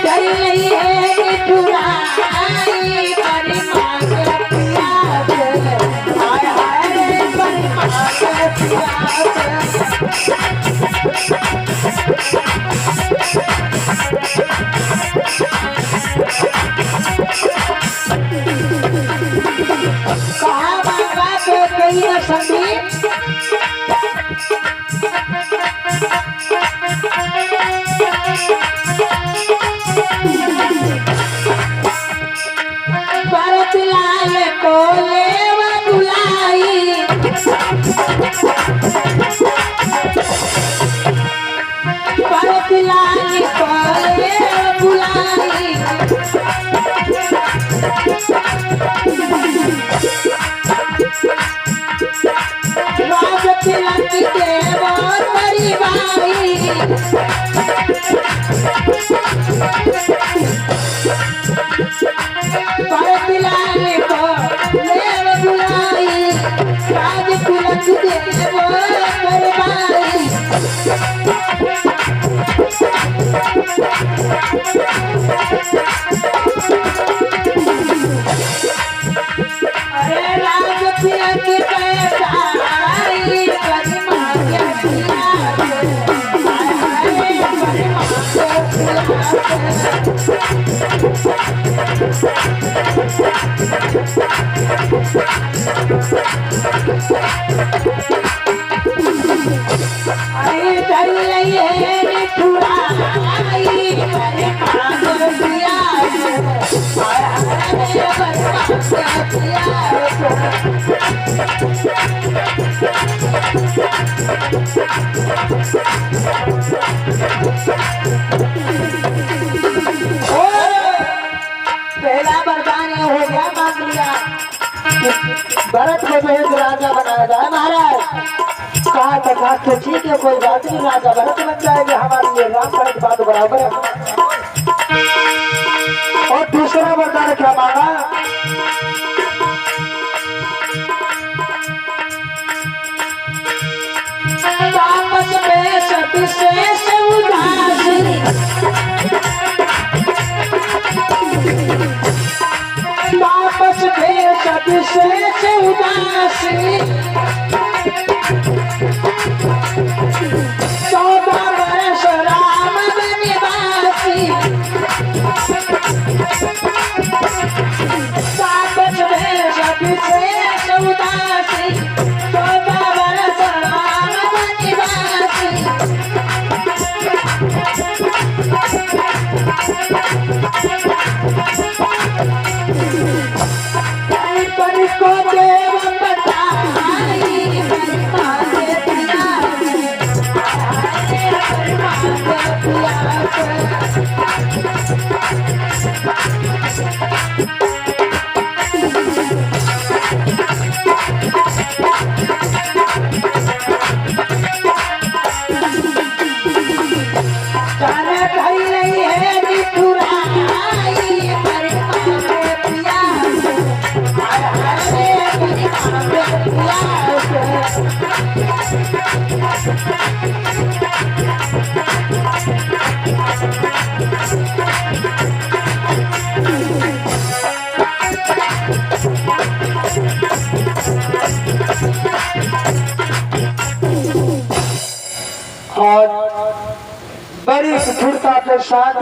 कर रही है निठुराई बड़ी माँ के प्यार हाय हाय बड़ी माँ के प्यार कहा बाबा के कही संदीप भरत लाल को लेवा बुलाई भरत लाल को लेवा बुलाई राज तिलक देव बड़ी बाई भरत लाल को लेवा बुलाई राज तिलक देव बड़ी बाई अरे राज तिलक अरे कर रही है निठुराई बड़ी माँ के प्यार हाय हाय बड़ी माँ के पहला वरदान ये हो गया मांग लिया भरत को जो है राजा बनाया जाए महाराज कहा था तो ठीक है कोई बात नहीं राजा भरत बन जाएंगे हमारे लिए राम भरत बात बराबर है। और दूसरा वरदान क्या मांगा वापस में सविशेष उदासी वापस में सविशेष उदासी 14 वर्ष राम वनवासी वापस में सविशेष उदासी 14 वर्ष राम वनवासी पर को देव बताई बड़ी माँ के प्यार बड़ी माँ के प्यार रही है निठुराई बड़ी माँ के प्यार बड़ी माँ के प्यार और बड़ी कठोरता के साथ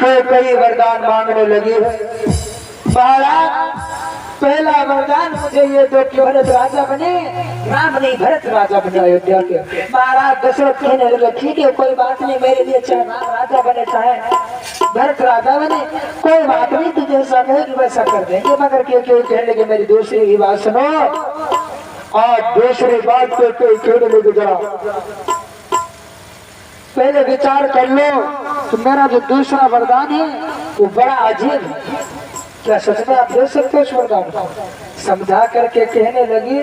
कई वरदान मांगने लगी है। महाराज पहला वरदान मुझे ये दो कि भरत राजा बने राम नहीं भरत राजा बने अयोध्या के। महाराज दशरथ कहने लगे ठीक है कोई बात नहीं मेरे लिए चाहे राम राजा बने चाहे भरत राजा बने कोई बात नहीं तुझे जैसा कहेगी वैसा कर देंगे मगर क्यों कहने लगे मेरी दूसरी बात सुनो और दूसरी बात को कहने लगे जरा पहले विचार कर लो तो मेरा जो दूसरा वरदान है वो बड़ा अजीब है। क्या सच में आप दे सकते हो इस वरदान को? समझा करके कहने लगी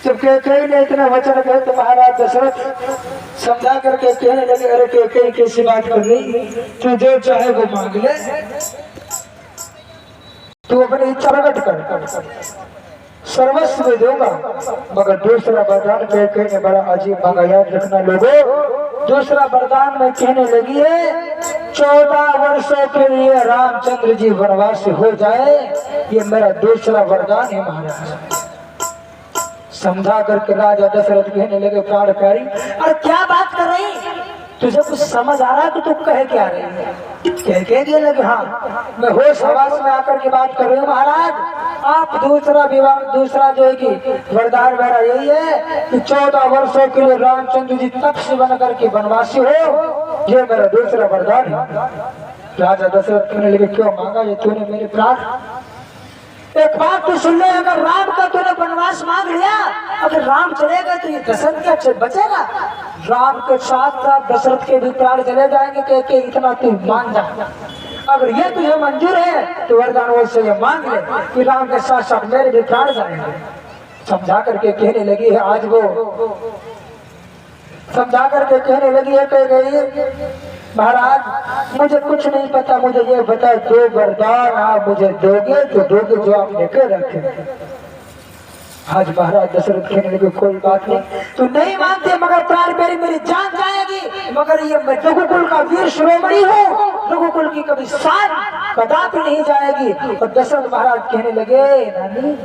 जब कई ने इतना वचन कहे तो महाराज दशरथ समझा करके कहने लगे अरे कई कैसी बात कर रही तू जो चाहे वो मांग ले तू अपनी इच्छा प्रकट कर सर्वस्व में दूंगा मगर दूसरा वरदान कहने बड़ा अजीब मांगा। याद रखना लोगों दूसरा वरदान में कहने लगी है 14 वर्षों के लिए रामचंद्र जी वनवास हो जाए, ये मेरा दूसरा वरदान है महाराज। समझा करके राजा दशरथ कहने लगे, प्राण प्यारी अरे क्या बात कर रही, तुझे कुछ समझ आ रहा है कि तू कह क्या रही है? कह लगे हाँ मैं होश हवास में आकर के बात कर रही हूँ महाराज। आप दूसरा विवाह, दूसरा जो है कि वरदान मेरा यही है कि 14 वर्षों के लिए रामचंद्र जी तपस्वी बन करके वनवासी हो, ये मेरा दूसरा वरदान है। राजा दशरथ कहने लगे, क्यों मांगा ये तूने मेरे प्राण? एक बात तो सुन ले, अगर राम का तूने वनवास मांग लिया, अगर राम चलेगा तो ये दशरथ क्या बचेगा? राम के साथ साथ दशरथ के भी प्राण चले जाएंगे। कह के इतना तू मान जा, अगर ये तुझे मंजूर है तो वरदान वो से ये मांग ले कि राम के साथ साथ मेरे भी प्राण जाएंगे। समझा करके कहने लगी है, आज वो समझा करके कहने लगी है, कह गई महाराज मुझे कुछ नहीं पता, मुझे ये बता दो वरदान आप मुझे दोगे तो दोगे जो आप लेकर रखे। आज महाराज दशरथ कहने लगे, कोई बात नहीं, तू नहीं मानते मगर प्राण मेरी जान जाएगी, मगर ये मैं रघुकुल का वीर शिरोमणि हूँ, रघुकुल की कभी शान कदापि नहीं जाएगी। और दशरथ महाराज कहने लगे, नानी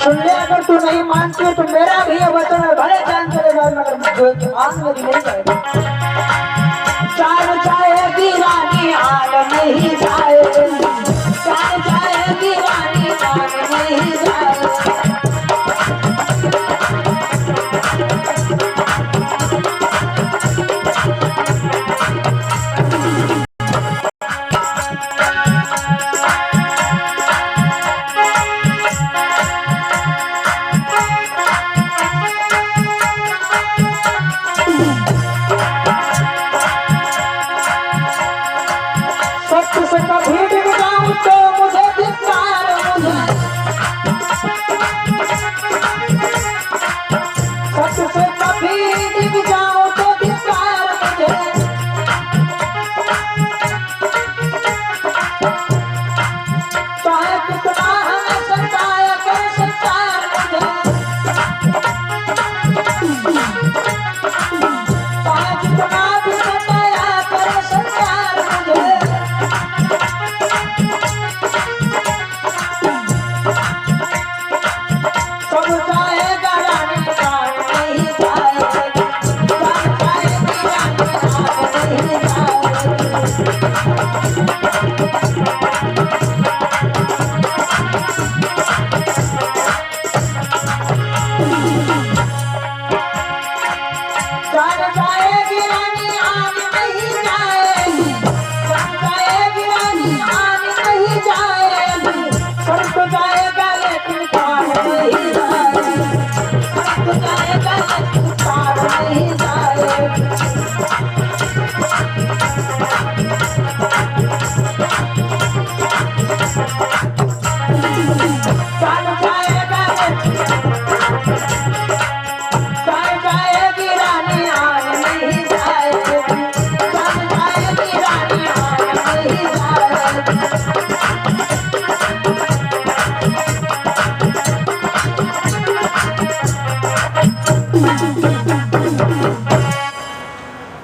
सुन ले, अगर तू नहीं मानती तो मेरा भी वचन है, भले जान चले जाए मगर आग मेरी नहीं जाएगी। चार जाएगी रानी आग नहीं जाएगी, चार जाएगी रानी आग नहीं जाएगी।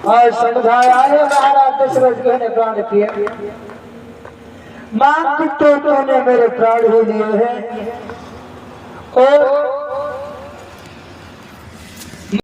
और समझाया है महाराज दशरथ कहने प्राण किए, मांग तो तूने मेरे प्राण ही लिए हैं और